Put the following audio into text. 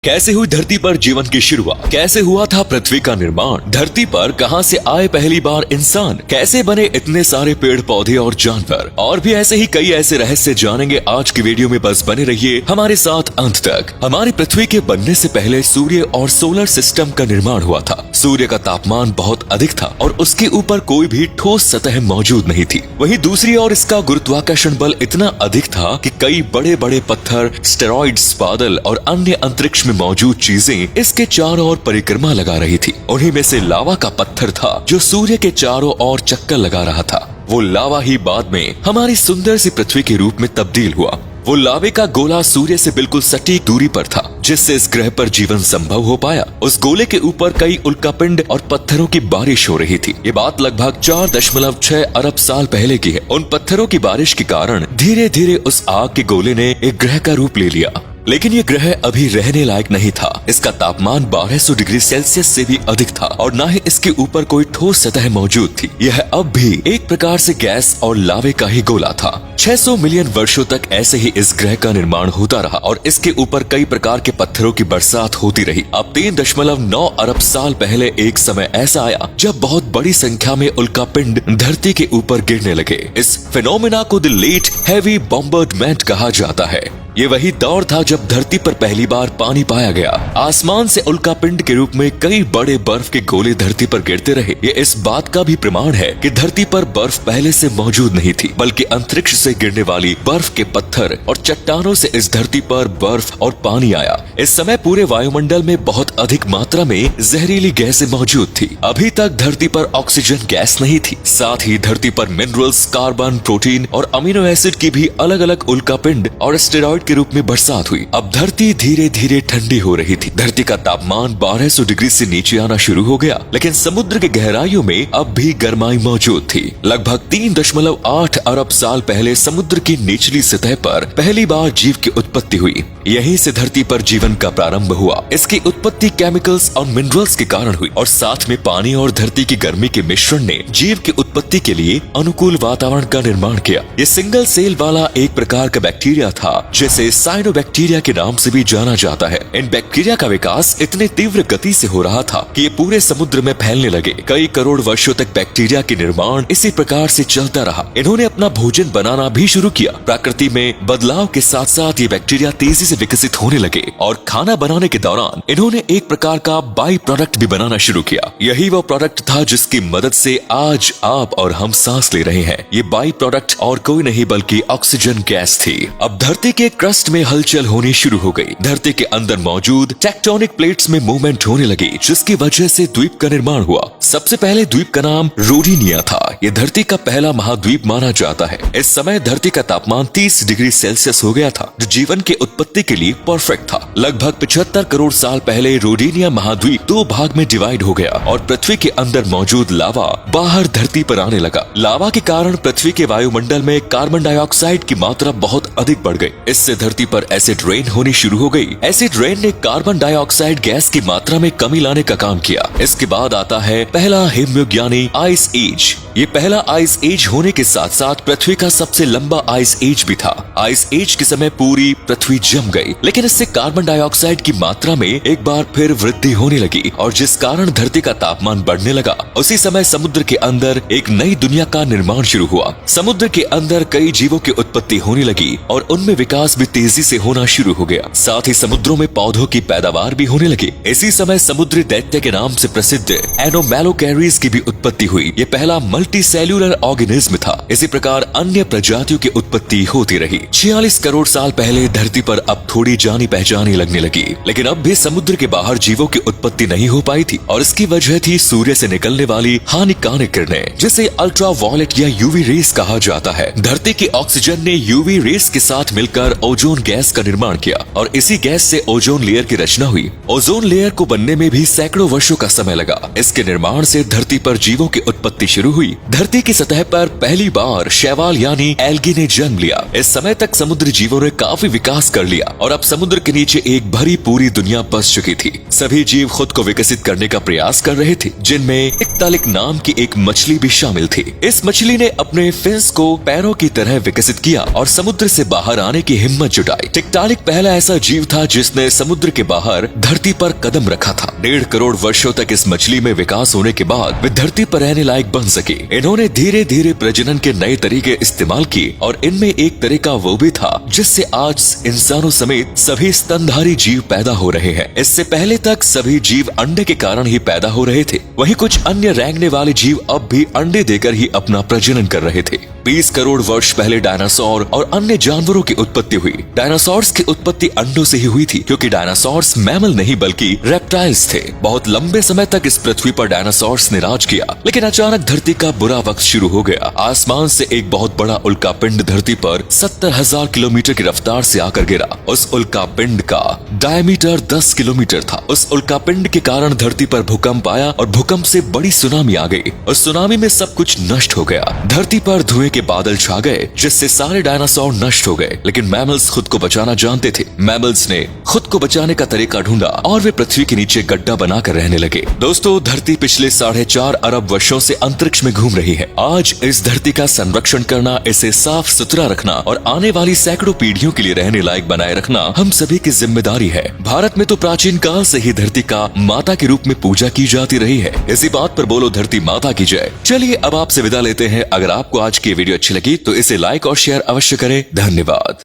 कैसे हुई धरती पर जीवन की शुरुआत, कैसे हुआ था पृथ्वी का निर्माण, धरती पर कहां से आए पहली बार इंसान, कैसे बने इतने सारे पेड़ पौधे और जानवर, और भी ऐसे ही कई ऐसे रहस्य जानेंगे आज की वीडियो में। बस बने रहिए हमारे साथ अंत तक। हमारी पृथ्वी के बनने से पहले सूर्य और सोलर सिस्टम का निर्माण हुआ था। सूर्य का तापमान बहुत अधिक था और उसके ऊपर कोई भी ठोस सतह मौजूद नहीं थी। वहीं दूसरी ओर इसका गुरुत्वाकर्षण बल इतना अधिक था कि कई बड़े बड़े पत्थर, स्टेरॉइड्स, बादल और अन्य अंतरिक्ष में मौजूद चीजें इसके चारों ओर परिक्रमा लगा रही थी। उन्हीं में से लावा का पत्थर था जो सूर्य के चारों ओर चक्कर लगा रहा था। वो लावा ही बाद में हमारी सुंदर सी पृथ्वी के रूप में तब्दील हुआ। वो लावे का गोला सूर्य से बिल्कुल सटीक दूरी पर था, जिससे इस ग्रह पर जीवन संभव हो पाया। उस गोले के ऊपर कई उल्कापिंड और पत्थरों की बारिश हो रही थी। ये बात लगभग 4.6 अरब साल पहले की है। उन पत्थरों की बारिश के कारण धीरे धीरे उस आग के गोले ने एक ग्रह का रूप ले लिया। लेकिन ये ग्रह अभी रहने लायक नहीं था। इसका तापमान 1200 डिग्री सेल्सियस से भी अधिक था और न ही इसके ऊपर कोई ठोस सतह मौजूद थी। यह अब भी एक प्रकार से गैस और लावे का ही गोला था। 600 मिलियन वर्षों तक ऐसे ही इस ग्रह का निर्माण होता रहा और इसके ऊपर कई प्रकार के पत्थरों की बरसात होती रही। अब 3.9 अरब साल पहले एक समय ऐसा आया जब बहुत बड़ी संख्या में उल्कापिंड धरती के ऊपर गिरने लगे। इस फिनोमेना को द लेट हेवी बॉम्बार्डमेंट कहा जाता है। ये वही दौर था जब धरती पर पहली बार पानी पाया गया। आसमान से उल्कापिंड के रूप में कई बड़े बर्फ के गोले धरती पर गिरते रहे। ये इस बात का भी प्रमाण है कि धरती पर बर्फ पहले से मौजूद नहीं थी, बल्कि अंतरिक्ष से गिरने वाली बर्फ के पत्थर और चट्टानों से इस धरती पर बर्फ और पानी आया। इस समय पूरे वायुमंडल में बहुत अधिक मात्रा में जहरीली गैसें मौजूद थी। अभी तक धरती पर ऑक्सीजन गैस नहीं थी। साथ ही धरती पर मिनरल्स, कार्बन, प्रोटीन और अमीनो एसिड की भी अलग अलग उल्कापिंड और स्टेरॉइड के रूप में बरसात हुई। अब धरती धीरे धीरे ठंडी हो रही थी। धरती का तापमान 1200 डिग्री से नीचे आना शुरू हो गया, लेकिन समुद्र के गहराइयों में अब भी गर्माई मौजूद थी। लगभग 3.8 अरब साल पहले समुद्र की निचली सतह पर पहली बार जीव की उत्पत्ति हुई। यहीं से धरती पर जीवन का प्रारंभ हुआ। इसकी उत्पत्ति केमिकल्स और मिनरल्स के कारण हुई और साथ में पानी और धरती की गर्मी के मिश्रण ने जीव की उत्पत्ति के लिए अनुकूल वातावरण का निर्माण किया। ये सिंगल सेल वाला एक प्रकार का बैक्टीरिया था जिसे साइनोबैक्टीरिया के नाम से भी जाना जाता है। इन बैक्टीरिया का विकास इतने तीव्र गति से हो रहा था कि ये पूरे समुद्र में फैलने लगे। कई करोड़ वर्षों तक बैक्टीरिया के निर्माण इसी प्रकार से चलता रहा। इन्होंने अपना भोजन बनाना भी शुरू किया। प्रकृति में बदलाव के साथ साथ ये बैक्टीरिया तेजी से विकसित होने लगे और खाना बनाने के दौरान इन्होंने एक प्रकार का बाई प्रोडक्ट भी बनाना शुरू किया। यही वो प्रोडक्ट था जिसकी मदद से आज आप और हम सांस ले रहे हैं। ये बाई प्रोडक्ट और कोई नहीं बल्कि ऑक्सीजन गैस थी। अब धरती के क्रस्ट में हलचल होनी शुरू हो गई। धरती के अंदर मौजूद टेक्टोनिक प्लेट्स में मूवमेंट होने लगी, जिसकी वजह से द्वीप का निर्माण हुआ। सबसे पहले द्वीप का नाम रोडिनिया था। ये धरती का पहला महाद्वीप माना जाता है। इस समय धरती का तापमान 30 डिग्री सेल्सियस हो गया था, जो जीवन की उत्पत्ति के लिए परफेक्ट था। लगभग 75 करोड़ साल पहले रोडिनिया महाद्वीप 2 भाग में डिवाइड हो गया और पृथ्वी के अंदर मौजूद लावा बाहर धरती पर आने लगा। लावा के कारण पृथ्वी के वायुमंडल में कार्बन डाइऑक्साइड की मात्रा बहुत अधिक बढ़ गई। इससे धरती पर एसिड रेन होनी शुरू हो गई। एसिड रेन ने कार्बन डाइऑक्साइड गैस की मात्रा में कमी लाने का काम किया। इसके बाद आता है पहला हिमयुग यानी आइस एज। ये पहला आइस एज होने के साथ साथ पृथ्वी का सबसे लंबा आइस एज भी था। आइस एज के समय पूरी पृथ्वी जम गई, लेकिन इससे कार्बन डाइऑक्साइड की मात्रा में एक बार फिर वृद्धि होने लगी और जिस कारण धरती का तापमान बढ़ने लगा। उसी समय समुद्र के अंदर एक नई दुनिया का निर्माण शुरू हुआ। समुद्र के अंदर कई जीवों की उत्पत्ति होने लगी और उनमें विकास भी तेजी से होना शुरू हो गया। साथ ही समुद्रों में पौधों की पैदावार भी होने लगी। इसी समय समुद्री दैत्य के नाम से प्रसिद्ध एनोमैलोकैरीज की भी उत्पत्ति हुई। ये पहला मल्टी सेल्यूलर ऑर्गेनिज्म था। इसी प्रकार अन्य प्रजातियों की उत्पत्ति होती रही। 46 करोड़ साल पहले धरती पर अब थोड़ी जानी पहचानी लगने लगी, लेकिन अब भी समुद्र के बाहर जीवों की उत्पत्ति नहीं हो पाई थी और इसकी वजह थी सूर्य से निकलने वाली हानिकारक किरणें, जिसे अल्ट्रा वायलेट या यूवी रेस कहा जाता है। धरती की ऑक्सीजन ने यूवी रेस के साथ मिलकर ओजोन गैस का निर्माण किया और इसी गैस से ओजोन लेयर की रचना हुई। ओजोन लेयर को बनने में भी सैकड़ों वर्षों का समय लगा। इसके निर्माण से धरती पर जीवों की उत्पत्ति शुरू हुई। धरती की सतह पर पहली बार शैवाल यानी एल्गी ने जन्म लिया। इस समय तक समुद्री जीवों ने काफी विकास कर लिया और अब समुद्र के नीचे एक भरी पूरी दुनिया बस चुकी थी। सभी जीव खुद को विकसित करने का प्रयास कर रहे थे, जिनमें इक्तालिक नाम की एक मछली भी शामिल थी। इस मछली ने अपने फिन्स को पैरों की तरह विकसित किया और समुद्र से बाहर आने की हिम्मत हिम्मत जुटाई। टिकटॉनिक पहला ऐसा जीव था जिसने समुद्र के बाहर धरती पर कदम रखा था। 1.5 करोड़ वर्षों तक इस मछली में विकास होने के बाद वे धरती पर रहने लायक बन सकी। इन्होंने धीरे धीरे प्रजनन के नए तरीके इस्तेमाल किए और इनमें एक तरीका वो भी था जिससे आज इंसानों समेत सभी स्तनधारी जीव पैदा हो रहे हैं। इससे पहले तक सभी जीव अंडे के कारण ही पैदा हो रहे थे। वहीं कुछ अन्य रेंगने वाले जीव अब भी अंडे देकर ही अपना प्रजनन कर रहे थे। 20 करोड़ वर्ष पहले डायनासोर और अन्य जानवरों की उत्पत्ति हुई। डायनासोर्स की उत्पत्ति अंडों से ही हुई थी क्योंकि डायनासोर्स मैमल नहीं बल्कि रेप्टाइल्स थे। बहुत लंबे समय तक इस पृथ्वी पर डायनासोर्स ने राज किया, लेकिन अचानक धरती का बुरा वक्त शुरू हो गया। आसमान से एक बहुत बड़ा उल्कापिंड धरती पर 70,000 किलोमीटर की रफ्तार से आकर गिरा। उस उल्कापिंड का डायमीटर 10 किलोमीटर था। उस उल्कापिंड के कारण धरती पर भूकंप आया और भूकंप से बड़ी सुनामी आ गई। उस सुनामी में सब कुछ नष्ट हो गया। धरती पर धुएं के बादल छा गए जिससे सारे डायनासोर नष्ट हो गए। लेकिन मैमल्स खुद को बचाना जानते थे। मैमल्स ने खुद को बचाने का तरीका ढूंढा और वे पृथ्वी के नीचे गड्ढा बनाकर रहने लगे। दोस्तों, धरती पिछले 4.5 अरब वर्षों से अंतरिक्ष में घूम रही है। आज इस धरती का संरक्षण करना, इसे साफ सुथरा रखना और आने वाली सैकड़ों पीढ़ियों के लिए रहने लायक बनाए रखना हम सभी की जिम्मेदारी है। भारत में तो प्राचीन काल से ही धरती का माता के रूप में पूजा की जाती रही है। इसी बात पर बोलो धरती माता की जय। चलिए अब आपसे विदा लेते हैं। अगर आपको आज की वीडियो अच्छी लगी तो इसे लाइक और शेयर अवश्य करें। धन्यवाद।